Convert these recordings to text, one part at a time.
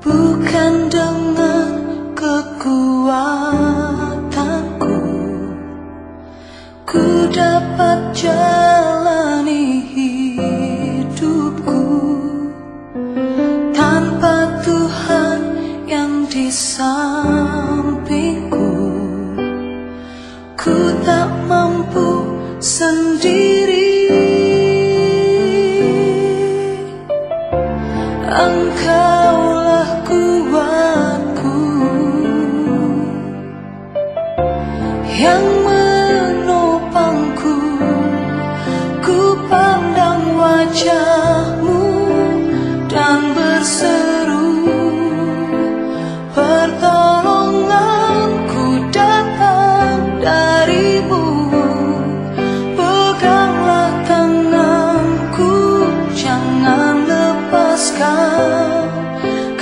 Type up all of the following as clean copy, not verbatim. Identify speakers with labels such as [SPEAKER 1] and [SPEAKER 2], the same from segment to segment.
[SPEAKER 1] Bukan dengan kekuatanku ku dapat jalani hidupku tanpa Tuhan yang di sampingku. Ku tak mampu sendiri. Engkaulah kuatku yang menopangku. Ku pandang wajah-Mu dan berseru, pertolonganku datang dari-Mu. Peganglah tanganku, jangan lepaskan.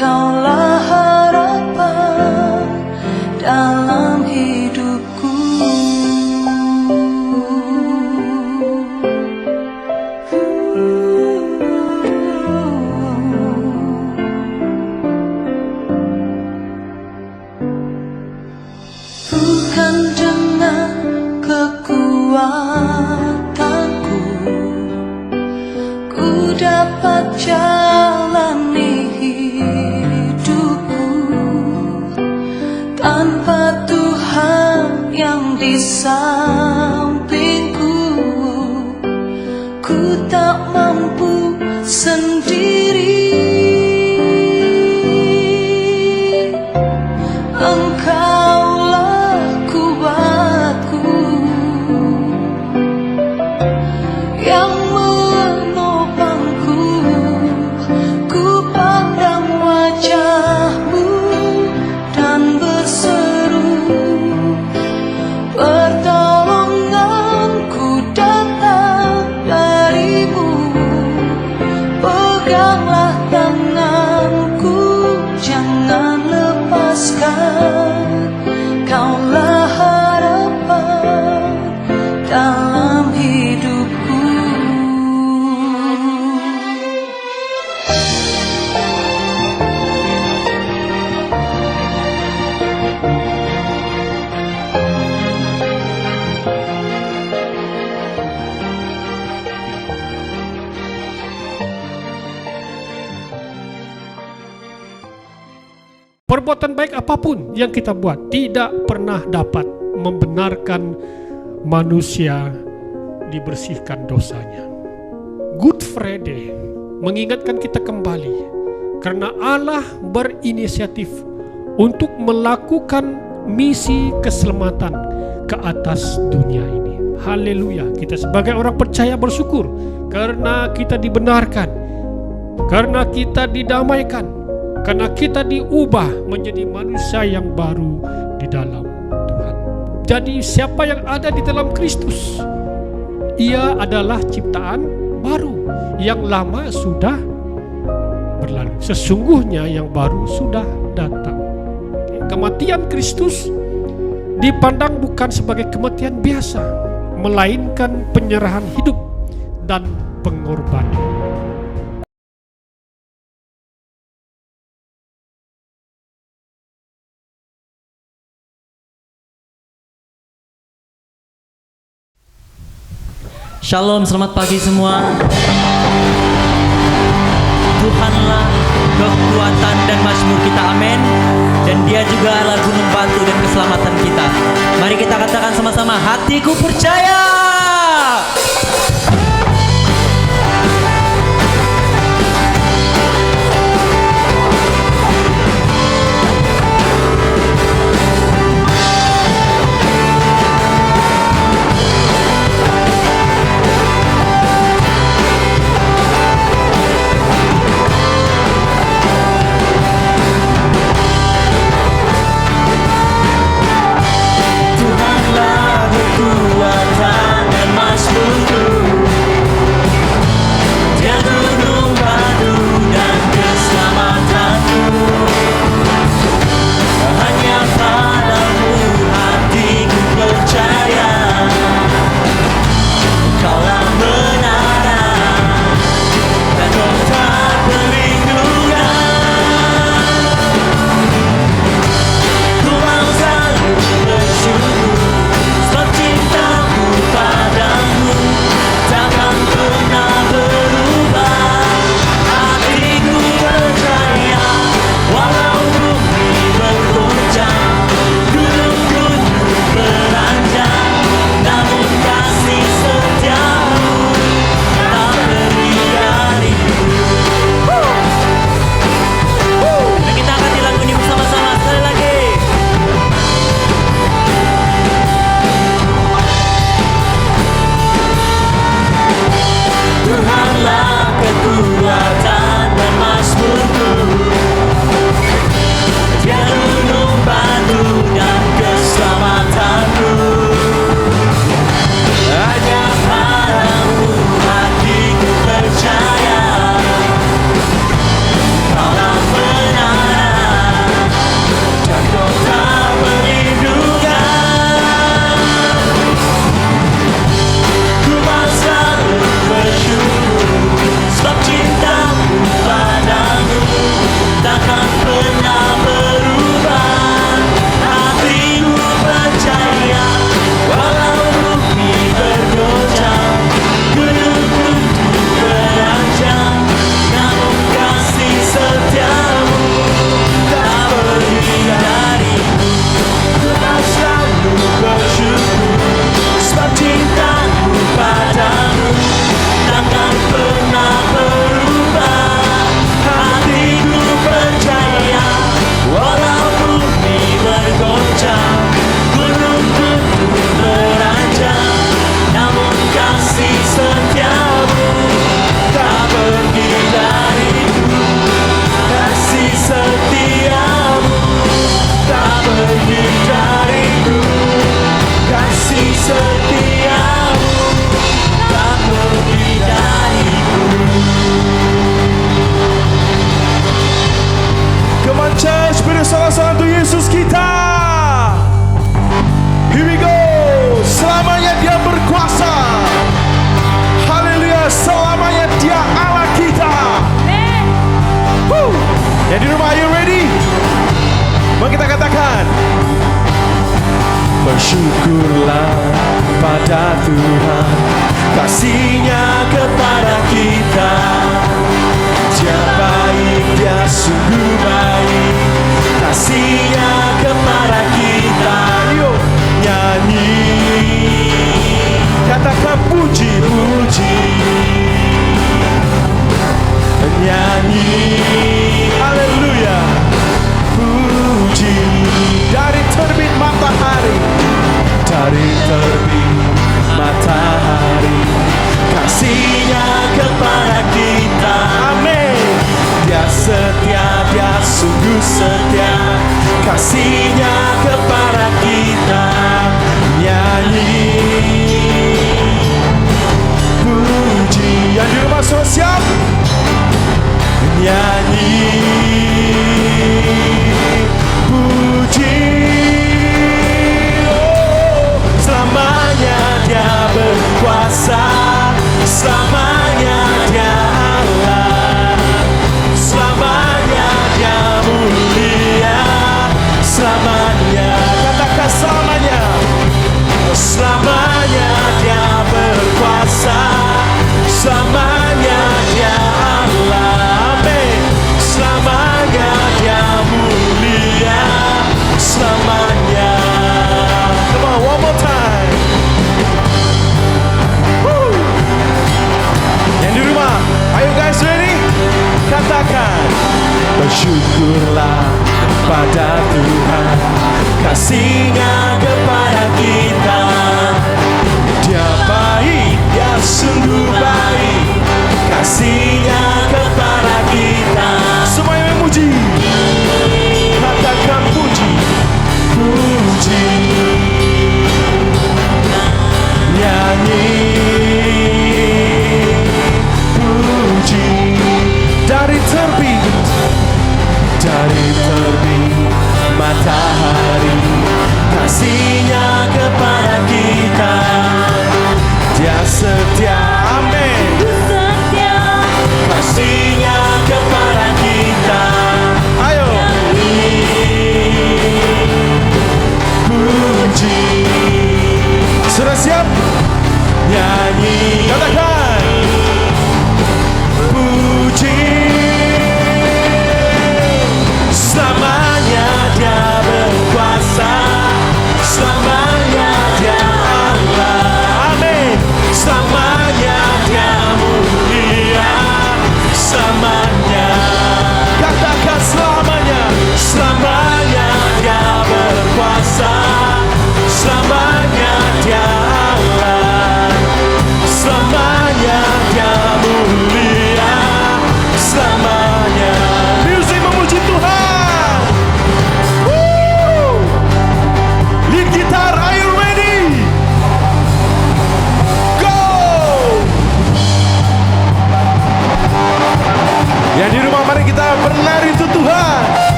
[SPEAKER 1] Kaulah harapan dalam hidupku. Bukan dengan kekuatanku ku dapat jalani hidupku tanpa Tuhan yang di sampingku. Ku tak mampu sendiri. Engkaulah kuatku yang menopangku. Ku pandang wajah-Mu dan berseru, pertolonganku datang dari-Mu. Peganglah tanganku, jangan lepaskan. Kaulah harapan dalam hidupku.
[SPEAKER 2] Perbuatan baik apapun yang kita buat tidak pernah dapat membenarkan manusia dibersihkan dosanya. Good Friday mengingatkan kita kembali karena Allah berinisiatif untuk melakukan misi keselamatan ke atas dunia ini. Haleluya. Kita sebagai orang percaya bersyukur karena kita dibenarkan, karena kita didamaikan, karena kita diubah menjadi manusia yang baru di dalam Tuhan. Jadi siapa yang ada di dalam Kristus, ia adalah ciptaan baru. Yang lama sudah berlalu, sesungguhnya yang baru sudah datang. Kematian Kristus dipandang bukan sebagai kematian biasa, melainkan penyerahan hidup dan pengorbanan.
[SPEAKER 3] Shalom, selamat pagi semua. Tuhanlah kekuatan dan mazmur kita, amin. Dan dia juga adalah gunung batu dan keselamatan kita. Mari kita katakan sama-sama, hatiku percaya.
[SPEAKER 4] Bersyukurlah pada Tuhan, kasih-Nya kepada kita. Dia baik, Dia sungguh baik, kasih-Nya kepada kita. Yuk nyanyi, katakan puji-puji, nyanyi, haleluya. Puji dari terbit matahari, dari terbit matahari, kasih-Nya kepada kita. Amin. Dia setia, Dia sungguh setia, kasih-Nya kepada kita. Nyanyi, puji. Yang di rumah sudah siap? Nyanyi, puji.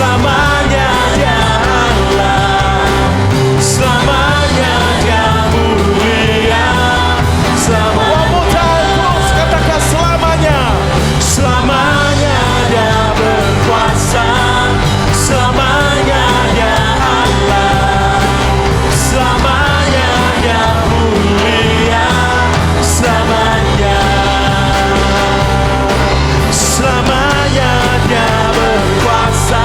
[SPEAKER 4] selamanya Dia Allah, selamanya Dia mulia, selamanya. One more time, terus katakan selamanya, selamanya Dia berkuasa, selamanya Dia Allah, selamanya Dia mulia, selamanya. Selamanya Dia berkuasa,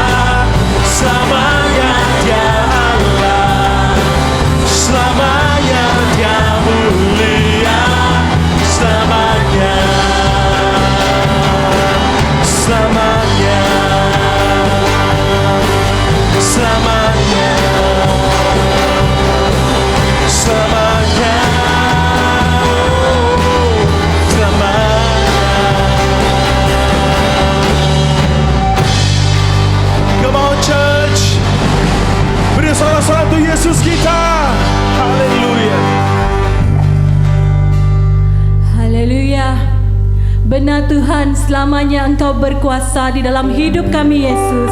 [SPEAKER 4] selamanya Dia Allah, selamanya Dia mulia, selamanya, selamanya, selamanya, selamanya, selamanya. Come on church, beri sorak-sorak untuk Yesus kita. Haleluya.
[SPEAKER 5] Haleluya. Benar Tuhan, selamanya Engkau berkuasa di dalam hidup kami Yesus.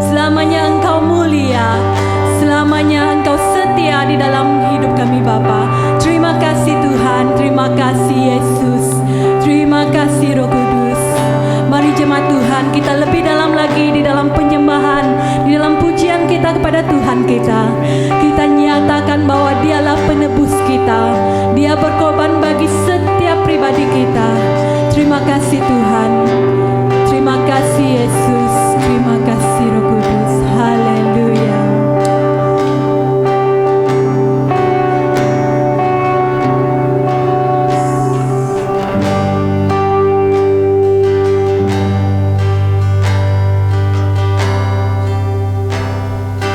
[SPEAKER 5] Selamanya Engkau mulia, selamanya Engkau setia di dalam hidup kami Bapa. Terima kasih Tuhan, terima kasih Yesus, terima kasih Roh Kudus. Mari jemaat Tuhan, kita lebih dalam lagi di dalam penyembahan, di dalam pujian kita kepada Tuhan kita. Kita nyatakan bahwa Dialah penebus kita, Dia berkorban bagi setiap pribadi kita. Terima kasih Tuhan, terima kasih Yesus, terima kasih Roh Kudus. Haleluya.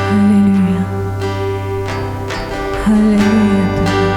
[SPEAKER 5] Haleluya. Haleluya Tuhan.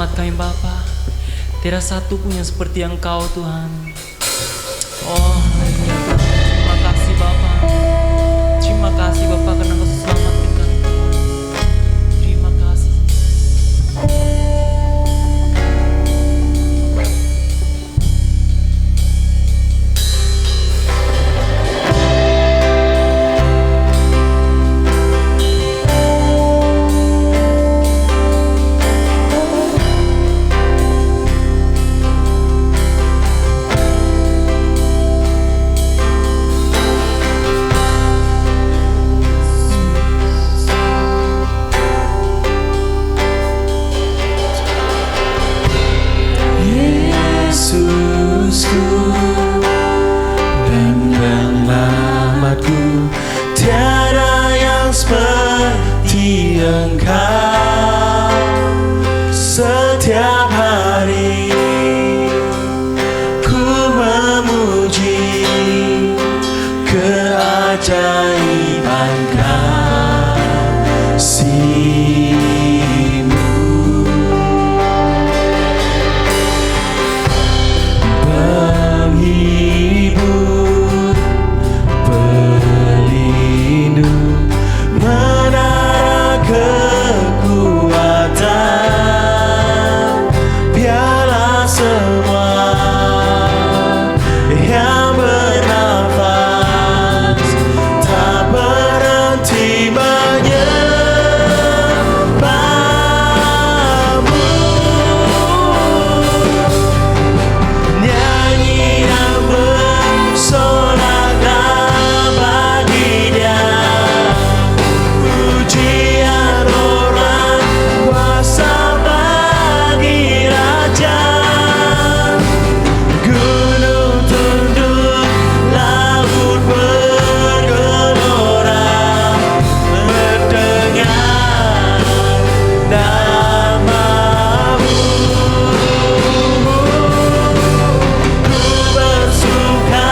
[SPEAKER 3] selamat kami Bapa. Tiada satu pun yang seperti Engkau Tuhan. Oh, haleluya Tuhan. Terima kasih Bapa. Terima kasih Bapa karena Engkau selamatkan kami. Terima kasih.
[SPEAKER 4] Yesusku dan penyelamatku, tiada yang seperti Engkau. Setiap hari ku memuji keajaiban kasih-Mu. Penghibur, pelindung, menara kekuatan, biarlah semua yang bernafas tak berhenti menyembah-Mu. Nyanyi dan bersoraklah bagi Dia, pujian orang kuasa bagi Raja. Gunung tunduk, laut bergelora, mendengar nama-Mu. Ku bersuka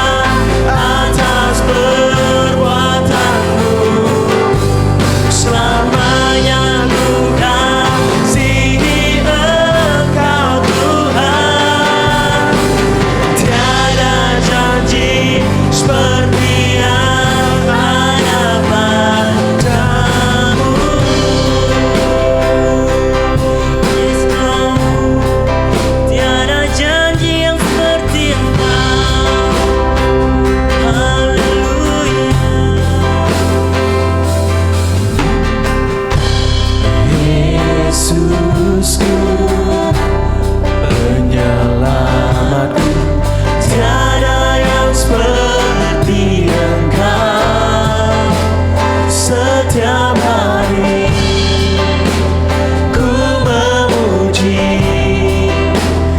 [SPEAKER 4] atas perbuatan-Mu, selamanya ku kasihi Engkau Tuhan. Tiada janji seperti yang ada padamu.
[SPEAKER 3] Yes, Lord. Tiada janji yang seperti Engkau. Haleluya.
[SPEAKER 4] Yesusku, penyelamatku, tiada yang seperti Engkau. Setiap hari ku memuji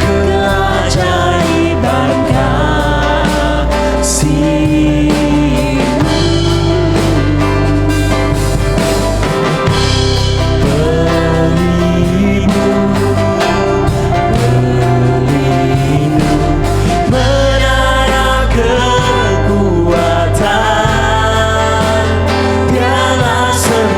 [SPEAKER 4] keajaiban kasih-Mu. Pelindung, menara kekuatan, biarlah semua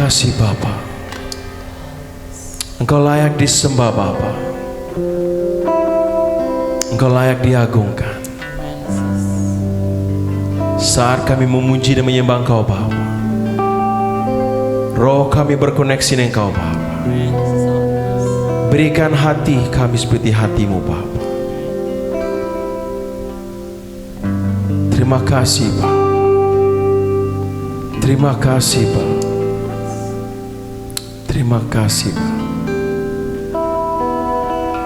[SPEAKER 4] kasih Bapa. Engkau layak disembah Bapa. Engkau layak diagungkan. Saat kami memuji dan menyembah Engkau Bapa, roh kami berkoneksi dengan Engkau Bapa. Berikan hati kami seperti hati-Mu Bapa. Terima kasih Bapa. Terima kasih Bapa. Terima kasih Bapa.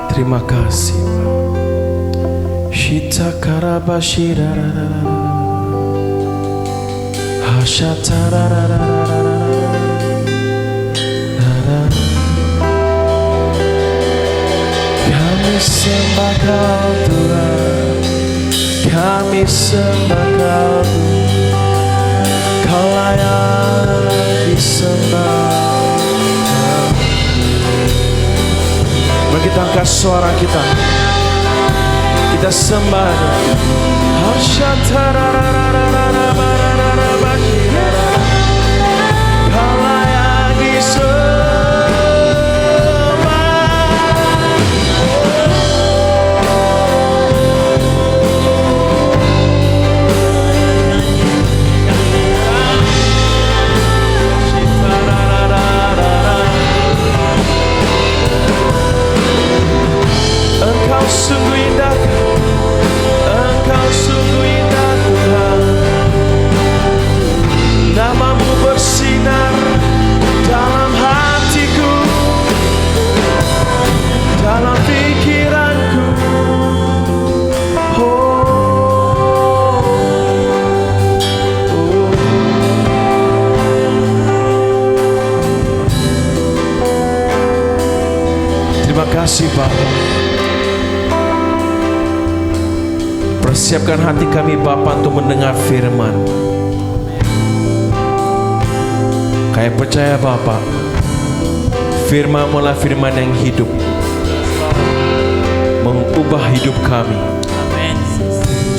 [SPEAKER 4] Terima kasih Bapa. Shita karabashira hashatara. Kami sembah Kau Tuhan, kami sembah Kau Tuhan, Kau layak disembah. Mari kita angkat suara kita, kita sembah. Kau layak disembah. Engkau sungguh indah, Engkau sungguh indah Tuhan. Nama-Mu bersinar dalam hatiku, dalam pikiranku. Terima kasih Bapa. Persiapkan hati kami Bapa untuk mendengar firman. Kami percaya Bapa, firman adalah firman yang hidup, mengubah hidup kami,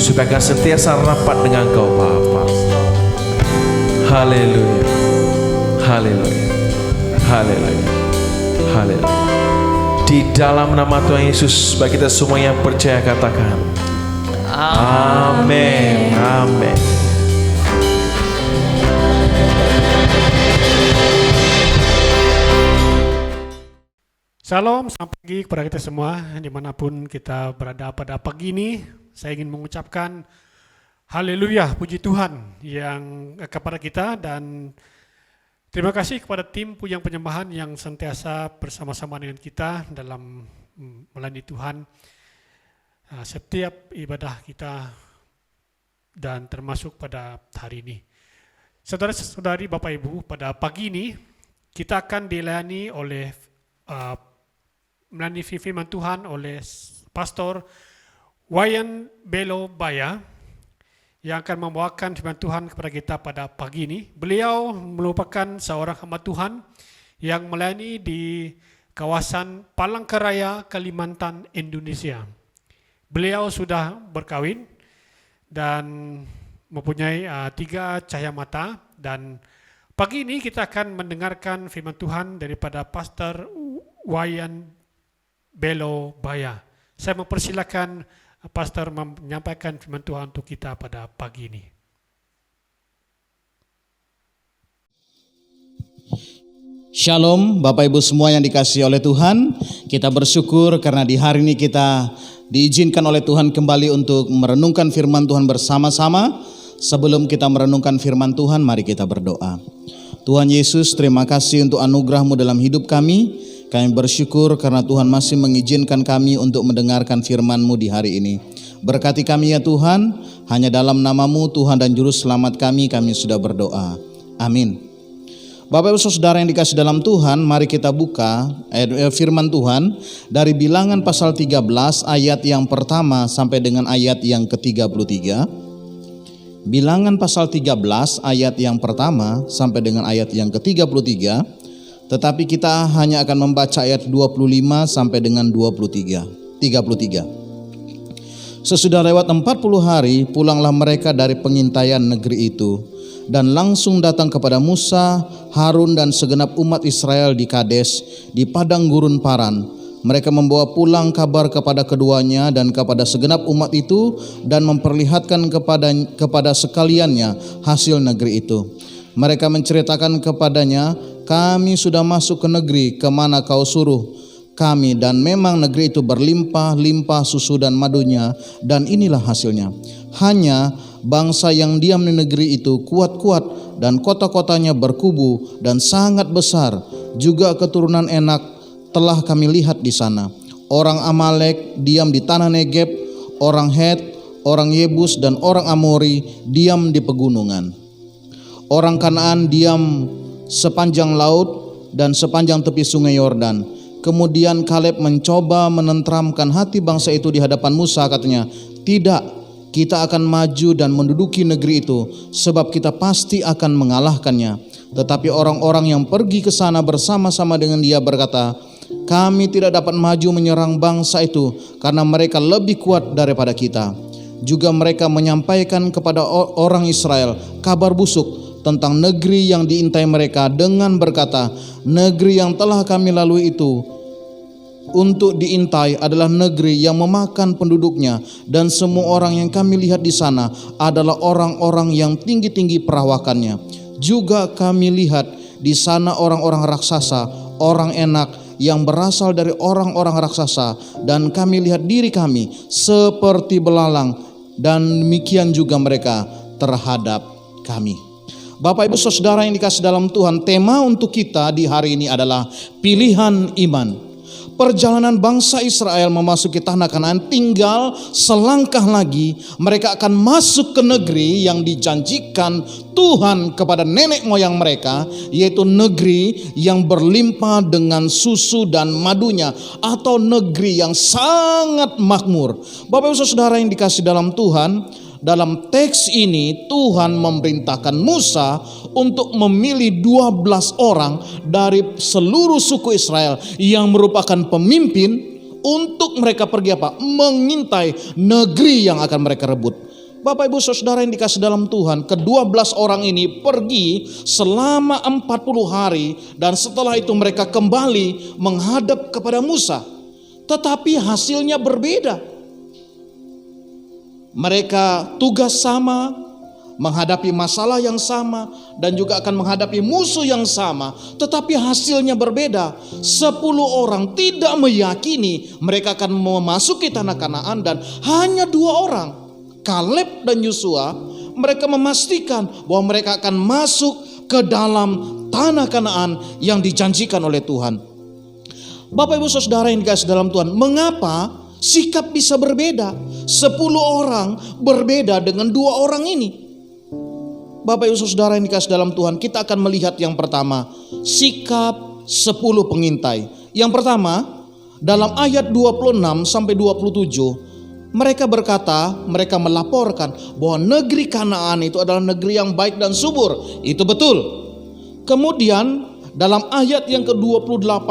[SPEAKER 4] supaya kami sentiasa rapat dengan Kau Bapa. Haleluya, haleluya, haleluya, haleluya. Di dalam nama Tuhan Yesus, bagi kita semua yang percaya katakan amin, amin.
[SPEAKER 2] Salam, selamat pagi kepada kita semua dimanapun kita berada pada pagi ini. Saya ingin mengucapkan haleluya, puji Tuhan yang kepada kita, dan terima kasih kepada tim Pujian Penyembahan yang sentiasa bersama-sama dengan kita dalam melayani Tuhan setiap ibadah kita dan termasuk pada hari ini. Saudara-saudari, Bapak Ibu, pada pagi ini kita akan dilayani oleh melayani firman Tuhan oleh Pastor Wayan Belo Baya yang akan membawakan firman Tuhan kepada kita pada pagi ini. Beliau merupakan seorang hamba Tuhan yang melayani di kawasan Palangkaraya, Kalimantan, Indonesia. Beliau sudah berkawin dan mempunyai 3 cahaya mata, dan pagi ini kita akan mendengarkan firman Tuhan daripada Pastor Wayan Belo Baya. Saya mempersilakan Pastor menyampaikan firman Tuhan untuk kita pada pagi ini.
[SPEAKER 6] Shalom Bapak Ibu semua yang dikasihi oleh Tuhan. Kita bersyukur karena di hari ini kita diizinkan oleh Tuhan kembali untuk merenungkan firman Tuhan bersama-sama. Sebelum kita merenungkan firman Tuhan, mari kita berdoa. Tuhan Yesus, terima kasih untuk anugerah-Mu dalam hidup kami. Kami bersyukur karena Tuhan masih mengizinkan kami untuk mendengarkan firman-Mu di hari ini. Berkati kami ya Tuhan, hanya dalam nama-Mu Tuhan dan Juru Selamat kami sudah berdoa. Amin. Bapak Ibu Saudara yang dikasih dalam Tuhan, mari kita buka firman Tuhan dari Bilangan pasal 13 ayat yang pertama sampai dengan ayat yang ke-33. Bilangan pasal 13 ayat yang pertama sampai dengan ayat yang ke-33. Tetapi kita hanya akan membaca ayat 25 sampai dengan 33. Sesudah lewat 40 hari, pulanglah mereka dari pengintaian negeri itu. dan langsung datang kepada Musa, Harun dan segenap umat Israel di Kades di padang gurun Paran. Mereka membawa pulang kabar kepada keduanya dan kepada segenap umat itu dan memperlihatkan kepada sekaliannya hasil negeri itu. Mereka menceritakan kepadanya, kami sudah masuk ke negeri kemana kau suruh kami, dan memang negeri itu berlimpah-limpah susu dan madunya, dan inilah hasilnya. Hanya bangsa yang diam di negeri itu kuat-kuat, dan kota-kotanya berkubu dan sangat besar. Juga keturunan Enak telah kami lihat di sana. Orang Amalek diam di tanah Negeb, orang Het, orang Yebus dan orang Amori diam di pegunungan. Orang Kanaan diam sepanjang laut dan sepanjang tepi sungai Yordan. Kemudian Kaleb mencoba menenteramkan hati bangsa itu di hadapan Musa, katanya, tidak, kita akan maju dan menduduki negeri itu, sebab kita pasti akan mengalahkannya. Tetapi orang-orang yang pergi ke sana bersama-sama dengan dia berkata, kami tidak dapat maju menyerang bangsa itu karena mereka lebih kuat daripada kita. Juga mereka menyampaikan kepada orang Israel kabar busuk tentang negeri yang diintai mereka dengan berkata, negeri yang telah kami lalui itu untuk diintai adalah negeri yang memakan penduduknya, dan semua orang yang kami lihat di sana adalah orang-orang yang tinggi-tinggi perawakannya. Juga kami lihat di sana orang-orang raksasa, orang Enak yang berasal dari orang-orang raksasa, dan kami lihat diri kami seperti belalang, dan demikian juga mereka terhadap kami. Bapak Ibu Saudara yang dikasih dalam Tuhan, tema untuk kita di hari ini adalah pilihan iman. Perjalanan bangsa Israel memasuki tanah Kanaan tinggal selangkah lagi, mereka akan masuk ke negeri yang dijanjikan Tuhan kepada nenek moyang mereka, yaitu negeri yang berlimpah dengan susu dan madunya, atau negeri yang sangat makmur. Bapak Ibu Saudara yang dikasih dalam Tuhan, dalam teks ini Tuhan memerintahkan Musa untuk memilih 12 orang dari seluruh suku Israel yang merupakan pemimpin untuk mereka pergi apa? Mengintai negeri yang akan mereka rebut. Bapak Ibu Saudara yang dikasih dalam Tuhan, ke-12 orang ini pergi selama 40 hari dan setelah itu mereka kembali menghadap kepada Musa. Tetapi hasilnya berbeda. Mereka tugas sama, menghadapi masalah yang sama, dan juga akan menghadapi musuh yang sama, tetapi hasilnya berbeda. 10 orang tidak meyakini mereka akan memasuki tanah Kanaan, dan hanya 2 orang, Kaleb dan Yosua, mereka memastikan bahwa mereka akan masuk ke dalam tanah Kanaan yang dijanjikan oleh Tuhan. Bapak Ibu Saudara yang dikasih dalam Tuhan, mengapa sikap bisa berbeda? 10 orang berbeda dengan 2 orang ini. Bapak Ibu Saudara yang dikasih dalam Tuhan, kita akan melihat yang pertama, sikap 10 pengintai. Yang pertama, dalam ayat 26 sampai 27, mereka berkata, mereka melaporkan bahwa negeri Kanaan itu adalah negeri yang baik dan subur. Itu betul. Kemudian dalam ayat yang ke-28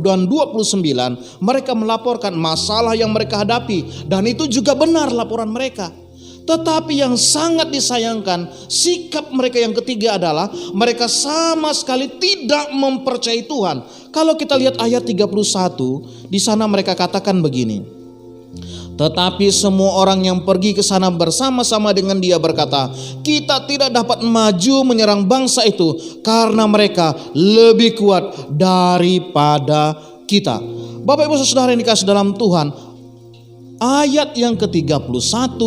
[SPEAKER 6] dan 29, mereka melaporkan masalah yang mereka hadapi, dan itu juga benar laporan mereka. Tetapi yang sangat disayangkan, sikap mereka yang ketiga adalah mereka sama sekali tidak mempercayai Tuhan. Kalau kita lihat ayat 31, di sana mereka katakan begini. Tetapi semua orang yang pergi ke sana bersama-sama dengan dia berkata, kita tidak dapat maju menyerang bangsa itu karena mereka lebih kuat daripada kita. Bapak Ibu Saudara yang dikasih dalam Tuhan, ayat yang ke-31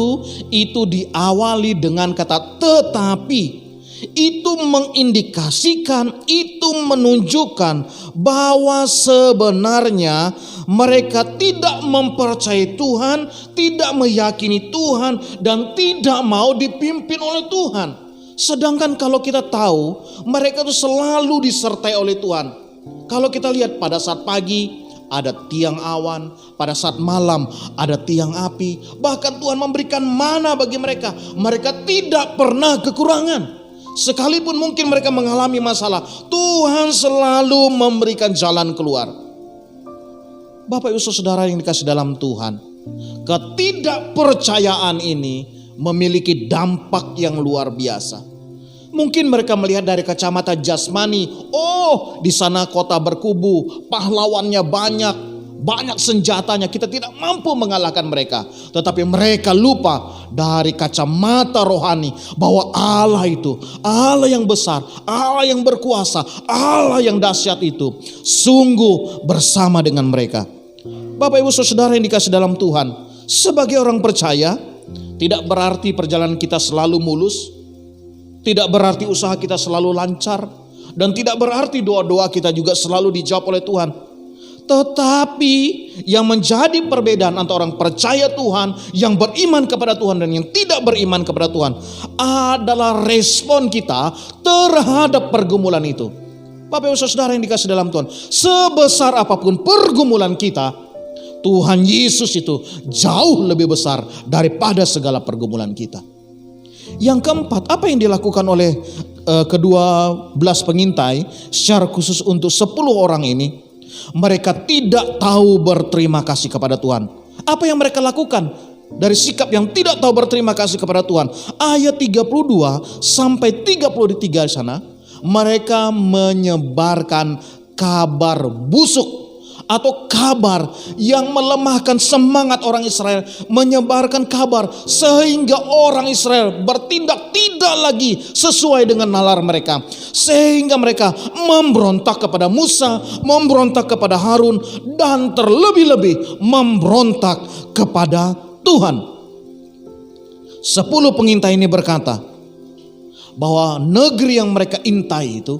[SPEAKER 6] itu diawali dengan kata tetapi. Itu mengindikasikan, itu menunjukkan bahwa sebenarnya mereka tidak mempercayai Tuhan, tidak meyakini Tuhan, dan tidak mau dipimpin oleh Tuhan. Sedangkan kalau kita tahu, mereka itu selalu disertai oleh Tuhan. Kalau kita lihat pada saat pagi ada tiang awan, pada saat malam ada tiang api, bahkan Tuhan memberikan mana bagi mereka. Mereka tidak pernah kekurangan. Sekalipun mungkin mereka mengalami masalah, Tuhan selalu memberikan jalan keluar. Bapak Ibu Saudara yang dikasih dalam Tuhan, ketidakpercayaan ini memiliki dampak yang luar biasa. Mungkin mereka melihat dari kacamata jasmani, oh di sana kota berkubu, pahlawannya banyak senjatanya, kita tidak mampu mengalahkan mereka. Tetapi mereka lupa dari kacamata rohani bahwa Allah itu, Allah yang besar, Allah yang berkuasa, Allah yang dahsyat itu sungguh bersama dengan mereka. Bapak Ibu Saudara yang dikasih dalam Tuhan, sebagai orang percaya tidak berarti perjalanan kita selalu mulus, tidak berarti usaha kita selalu lancar, dan tidak berarti doa-doa kita juga selalu dijawab oleh Tuhan. Tetapi yang menjadi perbedaan antara orang percaya Tuhan, yang beriman kepada Tuhan dan yang tidak beriman kepada Tuhan adalah respon kita terhadap pergumulan itu. Bapak Ibu Saudara yang dikasih dalam Tuhan, sebesar apapun pergumulan kita, Tuhan Yesus itu jauh lebih besar daripada segala pergumulan kita. Yang keempat, apa yang dilakukan oleh kedua belas pengintai secara khusus untuk 10 orang ini? Mereka tidak tahu berterima kasih kepada Tuhan. Apa yang mereka lakukan? Dari sikap yang tidak tahu berterima kasih kepada Tuhan. Ayat 32 sampai 33 di sana, mereka menyebarkan kabar busuk atau kabar yang melemahkan semangat orang Israel, menyebarkan kabar sehingga orang Israel bertindak tidak lagi sesuai dengan nalar mereka, sehingga mereka memberontak kepada Musa, memberontak kepada Harun, dan terlebih-lebih memberontak kepada Tuhan. 10 pengintai ini berkata bahwa negeri yang mereka intai itu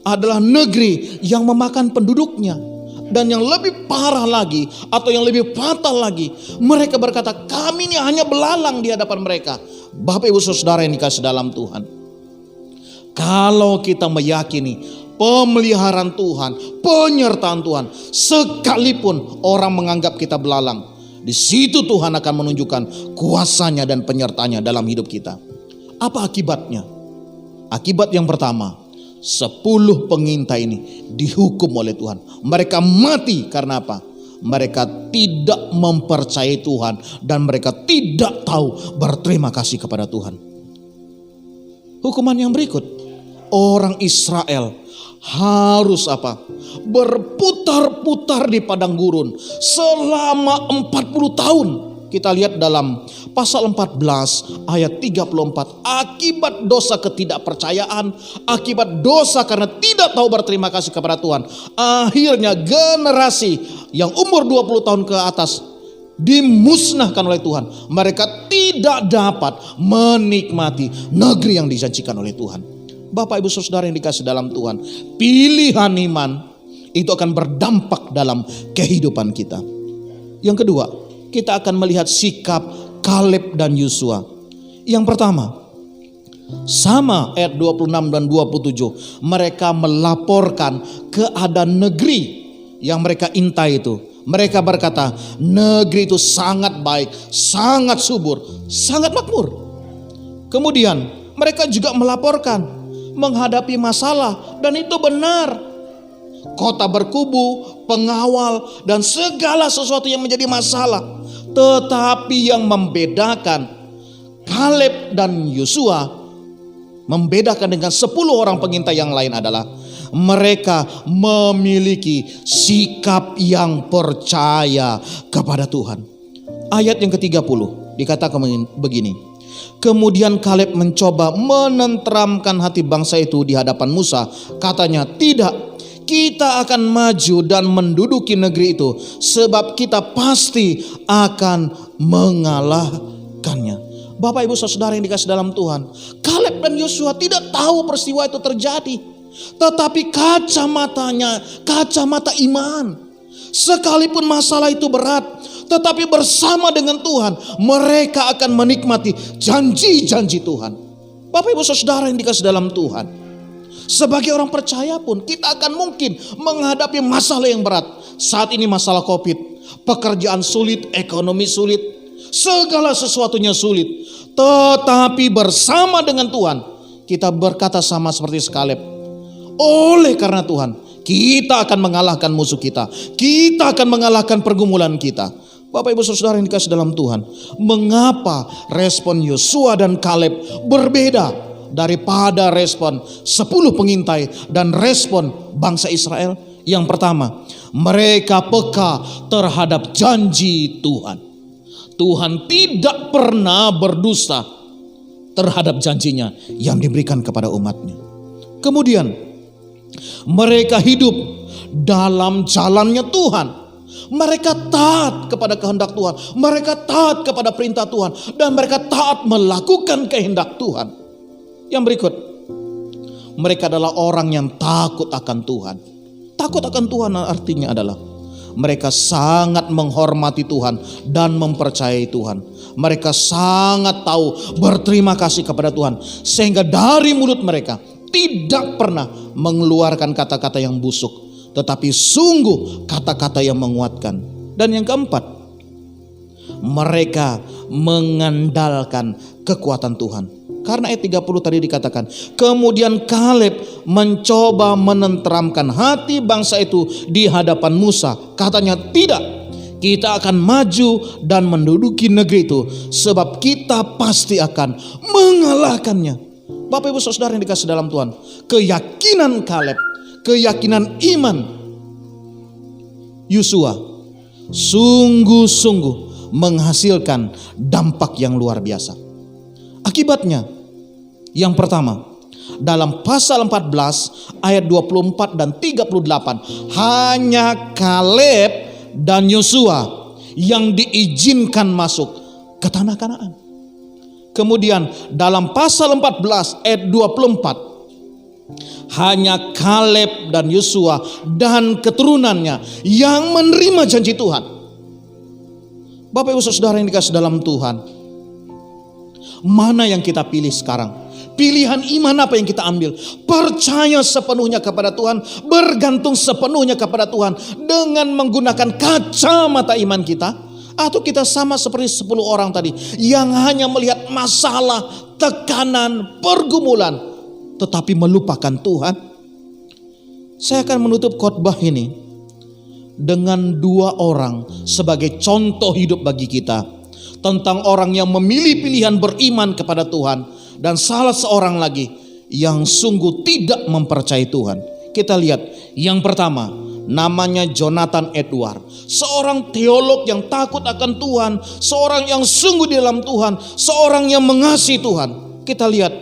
[SPEAKER 6] adalah negeri yang memakan penduduknya. Dan yang lebih parah lagi atau yang lebih fatal lagi, mereka berkata, kami ini hanya belalang di hadapan mereka. Bapak Ibu Saudara yang dikasih dalam Tuhan, kalau kita meyakini pemeliharaan Tuhan, penyertaan Tuhan, sekalipun orang menganggap kita belalang, di situ Tuhan akan menunjukkan kuasanya dan penyertaannya dalam hidup kita. Apa akibatnya? Akibat yang pertama, 10 pengintai ini dihukum oleh Tuhan. Mereka mati karena apa? Mereka tidak mempercayai Tuhan dan mereka tidak tahu berterima kasih kepada Tuhan. Hukuman yang berikut, orang Israel harus apa? Berputar-putar di padang gurun selama 40 tahun. Kita lihat dalam pasal 14 ayat 34. Akibat dosa ketidakpercayaan, akibat dosa karena tidak tahu berterima kasih kepada Tuhan, akhirnya generasi yang umur 20 tahun ke atas dimusnahkan oleh Tuhan. Mereka tidak dapat menikmati negeri yang dijanjikan oleh Tuhan. Bapak Ibu Saudara yang dikasih dalam Tuhan, pilihan iman itu akan berdampak dalam kehidupan kita. Yang kedua, kita akan melihat sikap Kaleb dan Yosua. Yang pertama, sama ayat 26 dan 27, mereka melaporkan keadaan negeri yang mereka intai itu. Mereka berkata, negeri itu sangat baik, sangat subur, sangat makmur. Kemudian mereka juga melaporkan menghadapi masalah, dan itu benar. Kota berkubu, pengawal, dan segala sesuatu yang menjadi masalah. Tetapi yang membedakan Kaleb dan Yosua, membedakan dengan 10 orang pengintai yang lain adalah mereka memiliki sikap yang percaya kepada Tuhan. Ayat yang ke-30 dikatakan begini. Kemudian Kaleb mencoba menenteramkan hati bangsa itu di hadapan Musa. Katanya, tidak, kita akan maju dan menduduki negeri itu, sebab kita pasti akan mengalahkannya. Bapak Ibu Saudara yang dikasih dalam Tuhan, Kaleb dan Yosua tidak tahu peristiwa itu terjadi, tetapi kacamata iman. Sekalipun masalah itu berat, tetapi bersama dengan Tuhan mereka akan menikmati janji-janji Tuhan. Bapak Ibu Saudara yang dikasih dalam Tuhan, sebagai orang percaya pun kita akan mungkin menghadapi masalah yang berat. Saat ini masalah COVID, pekerjaan sulit, ekonomi sulit, segala sesuatunya sulit. Tetapi bersama dengan Tuhan kita berkata sama seperti Kaleb, oleh karena Tuhan kita akan mengalahkan musuh kita, kita akan mengalahkan pergumulan kita. Bapak Ibu Saudara yang dikasih dalam Tuhan, mengapa respon Yosua dan Kaleb berbeda? daripada respon 10 pengintai dan respon bangsa Israel? Yang pertama, mereka peka terhadap janji Tuhan. Tuhan tidak pernah berdusta terhadap janjinya yang diberikan kepada umatnya. Kemudian, mereka hidup dalam jalannya Tuhan. Mereka taat kepada kehendak Tuhan. Mereka taat kepada perintah Tuhan. Dan mereka taat melakukan kehendak Tuhan. Yang berikut, mereka adalah orang yang takut akan Tuhan. Takut akan Tuhan artinya adalah mereka sangat menghormati Tuhan dan mempercayai Tuhan. Mereka sangat tahu berterima kasih kepada Tuhan. Sehingga dari mulut mereka tidak pernah mengeluarkan kata-kata yang busuk, tetapi sungguh kata-kata yang menguatkan. Dan yang keempat, mereka mengandalkan kekuatan Tuhan. Karena ayat 30 tadi dikatakan, kemudian Kaleb mencoba menenteramkan hati bangsa itu di hadapan Musa. Katanya, tidak, kita akan maju dan menduduki negeri itu, sebab kita pasti akan mengalahkannya. Bapak ibu saudara yang dikasih dalam Tuhan, keyakinan Kaleb, keyakinan iman Yosua sungguh-sungguh menghasilkan dampak yang luar biasa. Akibatnya, yang pertama, dalam pasal 14 ayat 24 dan 38, hanya Kaleb dan Yosua yang diizinkan masuk ke tanah Kanaan. Kemudian dalam pasal 14 ayat 24, hanya Kaleb dan Yosua dan keturunannya yang menerima janji Tuhan. Bapak ibu saudara yang dikasih dalam Tuhan, mana yang kita pilih sekarang? Pilihan iman apa yang kita ambil? Percaya sepenuhnya kepada Tuhan, bergantung sepenuhnya kepada Tuhan dengan menggunakan kacamata iman kita, atau kita sama seperti 10 orang tadi yang hanya melihat masalah, tekanan, pergumulan, tetapi melupakan Tuhan? Saya akan menutup khotbah ini dengan 2 orang sebagai contoh hidup bagi kita, tentang orang yang memilih pilihan beriman kepada Tuhan, dan salah seorang lagi yang sungguh tidak mempercayai Tuhan. Kita lihat yang pertama, namanya Jonathan Edward, seorang teolog yang takut akan Tuhan, seorang yang sungguh di dalam Tuhan, seorang yang mengasihi Tuhan. Kita lihat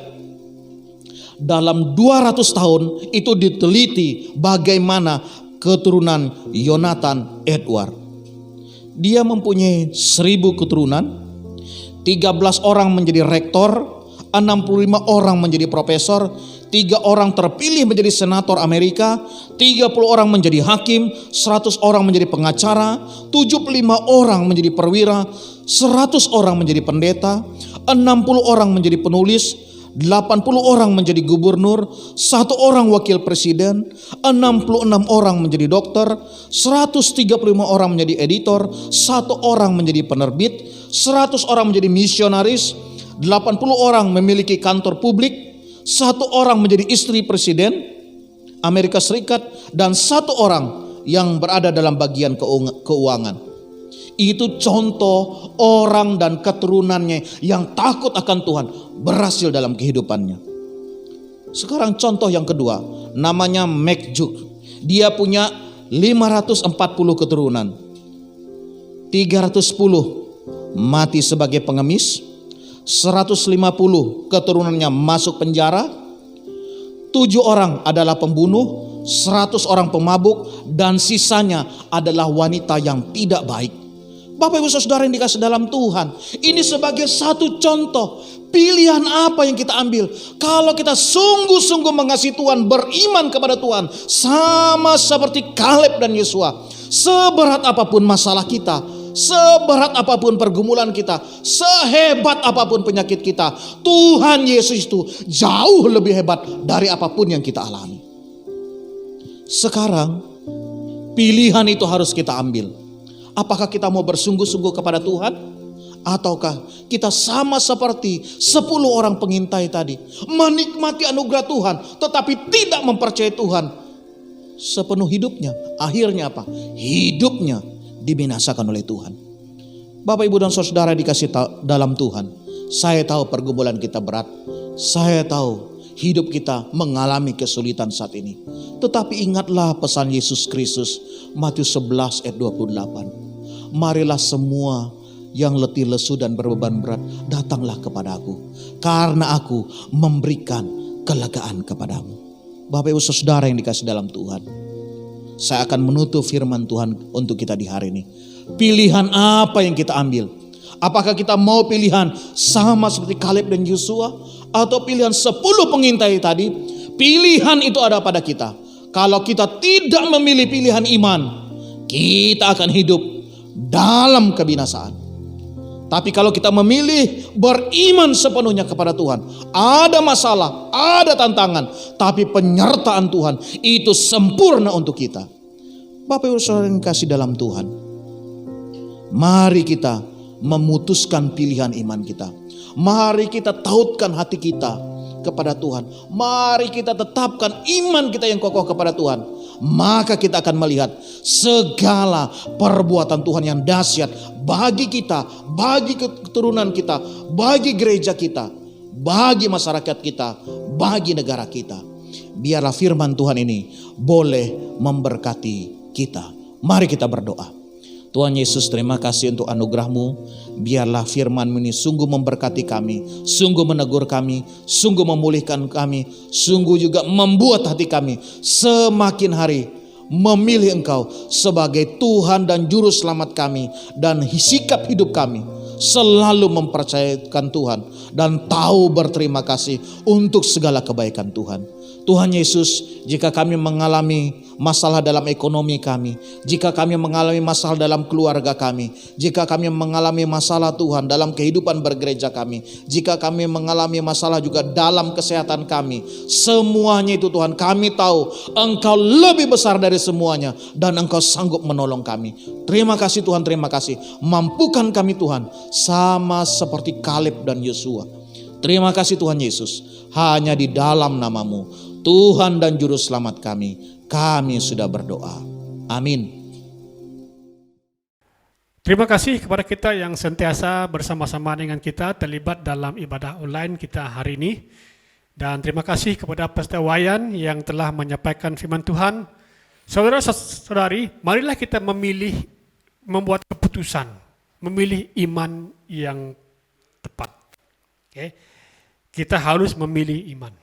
[SPEAKER 6] dalam 200 tahun itu diteliti bagaimana keturunan Jonathan Edward. Dia mempunyai 1000 keturunan, 13 orang menjadi rektor, 65 orang menjadi profesor, 3 orang terpilih menjadi senator Amerika, 30 orang menjadi hakim, 100 orang menjadi pengacara, 75 orang menjadi perwira, 100 orang menjadi pendeta, 60 orang menjadi penulis, 80 orang menjadi gubernur, 1 orang wakil presiden, 66 orang menjadi dokter, 135 orang menjadi editor, 1 orang menjadi penerbit, 100 orang menjadi misionaris, 80 orang memiliki kantor publik, 1 orang menjadi istri presiden Amerika Serikat, dan 1 orang yang berada dalam bagian keuangan. Itu contoh orang dan keturunannya yang takut akan Tuhan berhasil dalam kehidupannya. Sekarang contoh yang kedua, namanya MacJug. Dia punya 540 keturunan. 310 mati sebagai pengemis, 150 keturunannya masuk penjara, 7 orang adalah pembunuh, 100 orang pemabuk, dan sisanya adalah wanita yang tidak baik. Bapak ibu saudara yang dikasih dalam Tuhan, ini sebagai satu contoh pilihan apa yang kita ambil. Kalau kita sungguh-sungguh mengasihi Tuhan, beriman kepada Tuhan, sama seperti Kaleb dan Yosua, seberat apapun masalah kita, seberat apapun pergumulan kita, sehebat apapun penyakit kita, Tuhan Yesus itu jauh lebih hebat dari apapun yang kita alami. Sekarang pilihan itu harus kita ambil. Apakah kita mau bersungguh-sungguh kepada Tuhan, ataukah kita sama seperti 10 orang pengintai tadi, menikmati anugerah Tuhan tetapi tidak mempercayai Tuhan sepenuh hidupnya? Akhirnya apa? Hidupnya dibinasakan oleh Tuhan. Bapak ibu dan saudara dikasih dalam Tuhan, saya tahu pergumulan kita berat, Saya tahu hidup kita mengalami kesulitan saat ini. Tetapi ingatlah pesan Yesus Kristus, Matius 11 ayat 28. Marilah semua yang letih lesu dan berbeban berat, datanglah kepada aku, karena aku memberikan kelegaan kepadamu. Bapak Ibu Saudara yang dikasih dalam Tuhan, saya akan menutup firman Tuhan untuk kita di hari ini. Pilihan apa yang kita ambil? Apakah kita mau pilihan sama seperti Kaleb dan Yosua, atau pilihan 10 pengintai tadi? Pilihan itu ada pada kita. Kalau kita tidak memilih pilihan iman, kita akan hidup dalam kebinasaan. Tapi kalau kita memilih beriman sepenuhnya kepada Tuhan, ada masalah, ada tantangan, tapi penyertaan Tuhan itu sempurna untuk kita. Bapak Ibu Saudara yang kasih dalam Tuhan, mari kita memutuskan pilihan iman kita. Mari kita tautkan hati kita kepada Tuhan. Mari kita tetapkan iman kita yang kokoh kepada Tuhan. Maka kita akan melihat segala perbuatan Tuhan yang dahsyat bagi kita, bagi keturunan kita, bagi gereja kita, bagi masyarakat kita, bagi negara kita. Biarlah firman Tuhan ini boleh memberkati kita. Mari kita berdoa. Tuhan Yesus, terima kasih untuk anugerah-Mu. Biarlah firman-Mu ini sungguh memberkati kami, sungguh menegur kami, sungguh memulihkan kami, sungguh juga membuat hati kami semakin hari memilih Engkau sebagai Tuhan dan Juru Selamat kami. Dan sikap hidup kami selalu mempercayakan Tuhan dan tahu berterima kasih untuk segala kebaikan Tuhan. Tuhan Yesus, jika kami mengalami masalah dalam ekonomi kami, jika kami mengalami masalah dalam keluarga kami, jika kami mengalami masalah Tuhan dalam kehidupan bergereja kami, jika kami mengalami masalah juga dalam kesehatan kami, semuanya itu Tuhan, kami tahu Engkau lebih besar dari semuanya dan Engkau sanggup menolong kami. Terima kasih Tuhan, terima kasih. Mampukan kami Tuhan sama seperti Kaleb dan Yosua. Terima kasih Tuhan Yesus, hanya di dalam nama-Mu Tuhan dan Juru Selamat kami sudah berdoa. Amin.
[SPEAKER 2] Terima kasih kepada kita yang sentiasa bersama-sama dengan kita terlibat dalam ibadah online kita hari ini. Dan terima kasih kepada Pastor Wayan yang telah menyampaikan firman Tuhan. Saudara-saudari, marilah kita membuat keputusan, memilih iman yang tepat. Okay. Kita harus memilih iman.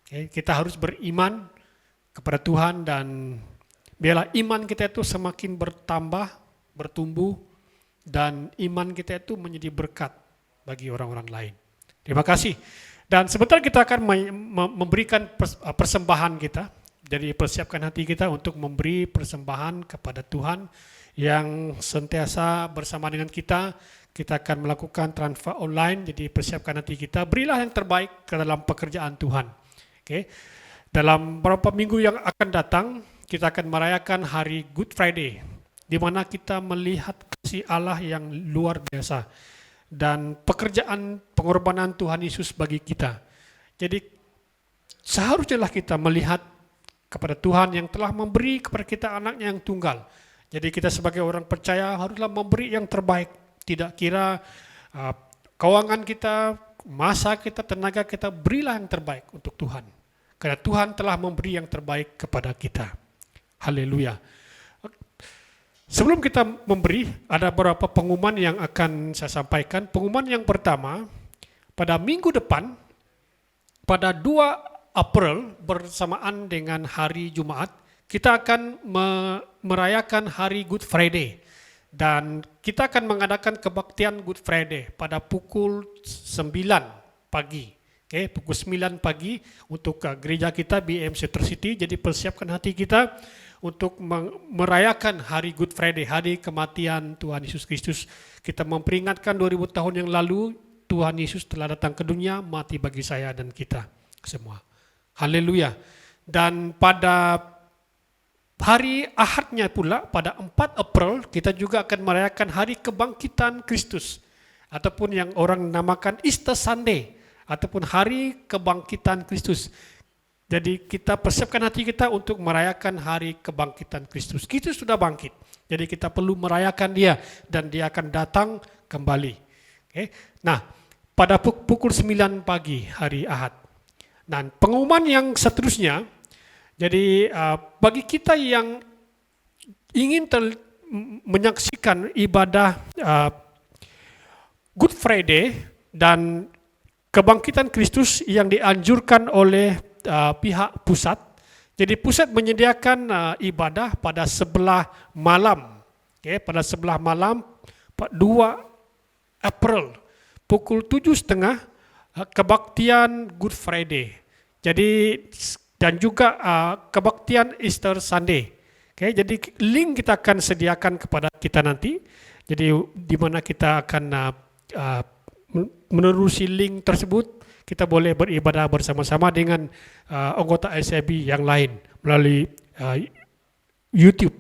[SPEAKER 2] Okay. Kita harus beriman kepada Tuhan dan biarlah iman kita itu semakin bertambah, bertumbuh, dan iman kita itu menjadi berkat bagi orang-orang lain. Terima kasih. Dan sebentar kita akan memberikan persembahan kita. Jadi persiapkan hati kita untuk memberi persembahan kepada Tuhan yang sentiasa bersama dengan kita. Kita akan melakukan transfer online, jadi persiapkan hati kita. Berilah yang terbaik ke dalam pekerjaan Tuhan. Okay. Dalam beberapa minggu yang akan datang, kita akan merayakan hari Good Friday, di mana kita melihat kasih Allah yang luar biasa dan pekerjaan pengorbanan Tuhan Yesus bagi kita. Jadi seharusnya kita melihat kepada Tuhan yang telah memberi kepada kita anaknya yang tunggal. Jadi kita sebagai orang percaya haruslah memberi yang terbaik. Tidak kira keuangan kita, masa kita, tenaga kita, berilah yang terbaik untuk Tuhan. Karena Tuhan telah memberi yang terbaik kepada kita. Haleluya. Sebelum kita memberi, ada beberapa pengumuman yang akan saya sampaikan. Pengumuman yang pertama, pada minggu depan, pada 2 April bersamaan dengan hari Jumat, kita akan merayakan hari Good Friday. Dan kita akan mengadakan kebaktian Good Friday pada pukul 9 pagi. Okay, pukul 9 pagi untuk gereja kita BMC City. Jadi persiapkan hati kita untuk merayakan hari Good Friday, hari kematian Tuhan Yesus Kristus. Kita memperingatkan 2000 tahun yang lalu Tuhan Yesus telah datang ke dunia, mati bagi saya dan kita semua. Haleluya. Dan pada hari Ahadnya pula, pada 4 April, kita juga akan merayakan hari kebangkitan Kristus. Ataupun yang orang namakan Easter Sunday. Ataupun hari kebangkitan Kristus. Jadi kita persiapkan hati kita untuk merayakan hari kebangkitan Kristus. Kristus sudah bangkit. Jadi kita perlu merayakan dia dan dia akan datang kembali. Okay. Nah, pada pukul 9 pagi hari Ahad. Dan pengumuman yang seterusnya, jadi bagi kita yang ingin menyaksikan ibadah Good Friday dan kebangkitan Kristus yang dianjurkan oleh pihak pusat. Jadi pusat menyediakan ibadah pada sebelah malam. Pada sebelah malam 2 April pukul 7.30 kebaktian Good Friday. Jadi dan juga kebaktian Easter Sunday. Jadi link kita akan sediakan kepada kita nanti. Jadi di mana kita akan menerusi link tersebut, kita boleh beribadah bersama-sama dengan anggota SIB yang lain melalui YouTube.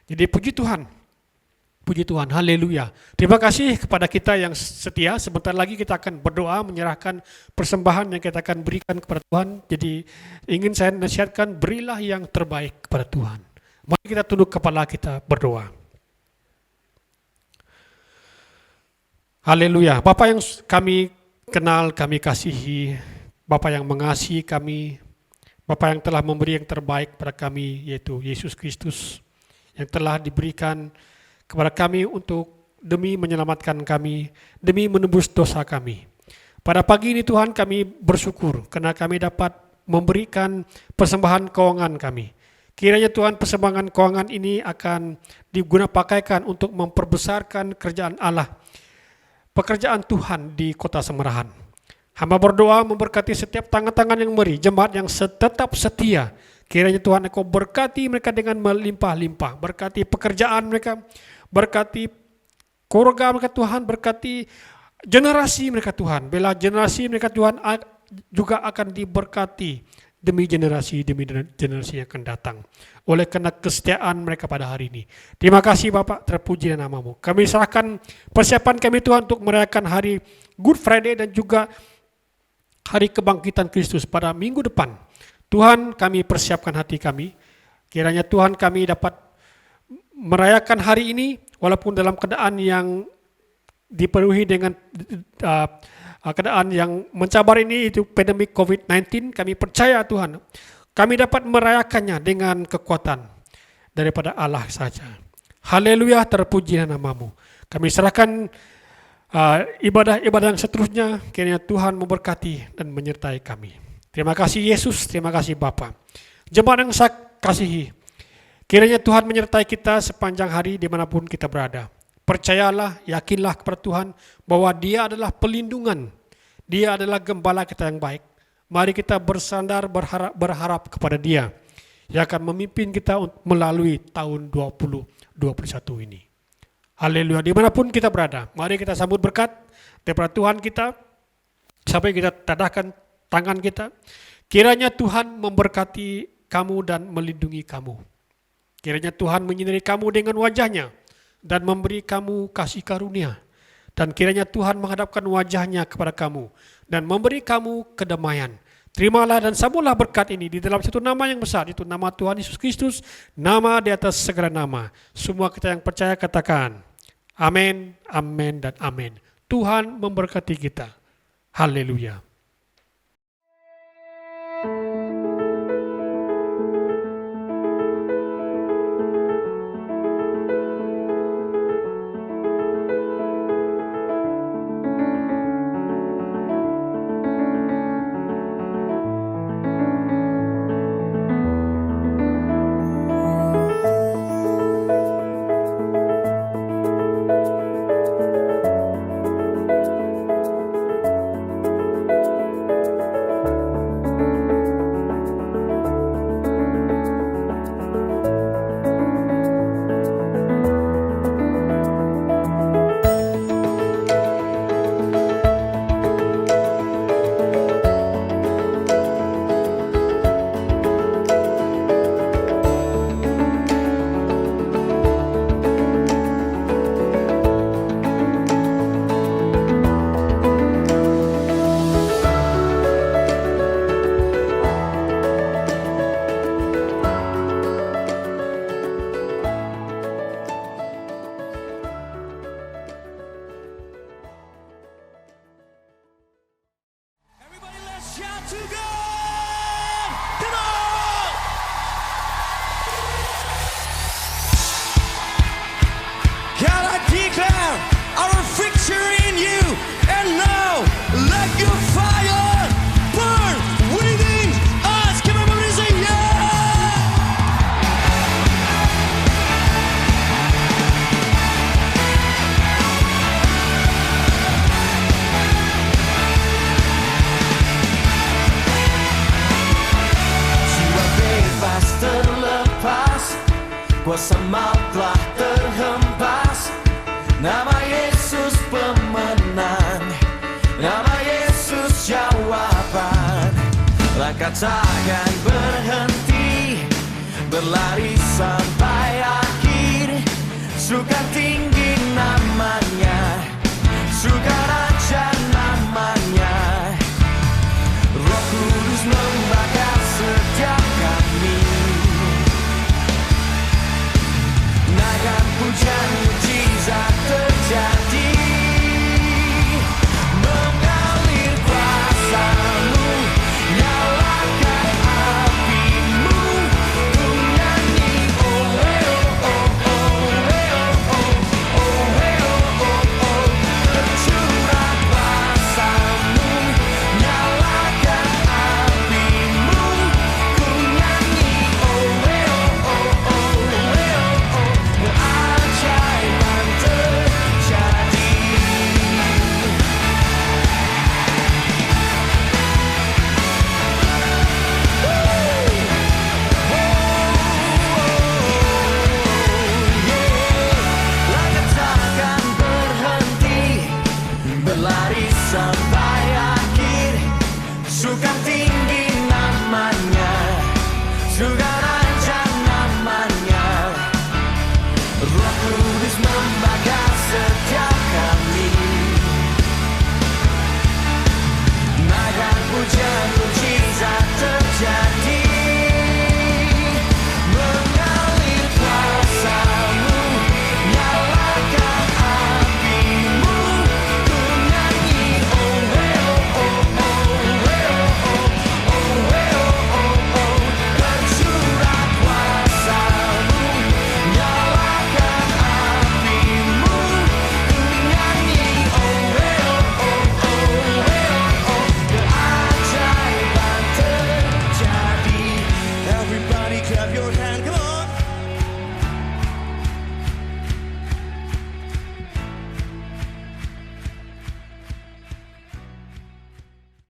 [SPEAKER 2] Jadi puji Tuhan, haleluya. Terima kasih kepada kita yang setia. Sebentar lagi kita akan berdoa menyerahkan persembahan yang kita akan berikan kepada Tuhan. Jadi ingin saya nasihatkan, berilah yang terbaik kepada Tuhan. Mari kita tunduk kepala kita berdoa. Haleluya. Bapa yang kami kenal, kami kasihi, Bapa yang mengasihi kami, Bapa yang telah memberi yang terbaik pada kami, yaitu Yesus Kristus, yang telah diberikan kepada kami untuk demi menyelamatkan kami, demi menebus dosa kami. Pada pagi ini Tuhan, kami bersyukur karena kami dapat memberikan persembahan keuangan kami. Kiranya Tuhan, persembahan keuangan ini akan digunakan untuk memperbesarkan kerjaan Allah, pekerjaan Tuhan di Kota Semerahan. Hamba berdoa memberkati setiap tangan-tangan yang memberi, jemaat yang tetap setia. Kiranya Tuhan, Engkau berkati mereka dengan melimpah-limpah, berkati pekerjaan mereka, berkati keluarga mereka Tuhan, berkati generasi mereka Tuhan. Bila generasi mereka Tuhan juga akan diberkati demi generasi yang akan datang. Oleh karena kesetiaan mereka pada hari ini. Terima kasih Bapak, terpuji namamu. Kami serahkan persiapan kami Tuhan untuk merayakan hari Good Friday dan juga hari kebangkitan Kristus pada minggu depan. Tuhan, kami persiapkan hati kami. Kiranya Tuhan, kami dapat merayakan hari ini walaupun dalam keadaan yang dipenuhi dengan keadaan yang mencabar ini, itu pandemi COVID-19. Kami percaya Tuhan, kami dapat merayakannya dengan kekuatan daripada Allah saja. Haleluya, terpuji namamu. Kami serahkan ibadah-ibadah yang seterusnya, kiranya Tuhan memberkati dan menyertai kami. Terima kasih Yesus, terima kasih Bapa. Jemaat yang saya kasihi, kiranya Tuhan menyertai kita sepanjang hari dimanapun kita berada. Percayalah, yakinlah kepada Tuhan bahwa Dia adalah pelindungan. Dia adalah gembala kita yang baik. Mari kita bersandar berharap kepada Dia yang akan memimpin kita melalui tahun 2021 ini. Haleluya, dimanapun kita berada, mari kita sambut berkat daripada Tuhan kita sampai kita tadahkan tangan kita. Kiranya Tuhan memberkati kamu dan melindungi kamu. Kiranya Tuhan menyinari kamu dengan wajahnya dan memberi kamu kasih karunia. Dan kiranya Tuhan menghadapkan wajahnya kepada kamu dan memberi kamu kedamaian. Terimalah dan sambutlah berkat ini di dalam satu nama yang besar, itu nama Tuhan Yesus Kristus, nama di atas segala nama. Semua kita yang percaya katakan, amin, amin, dan amin. Tuhan memberkati kita. Haleluya.
[SPEAKER 7] to God. Come on. God, I declare our victory in you. And now, let your fire burn within us. Come on, everybody say yeah. Jiwa bebas terlepas, kuasa maut telah terhempas. Nama Yesus pemenang, nama Yesus jawaban. Langkah takkan berhenti, berlari sampai akhir. Sukan tinggi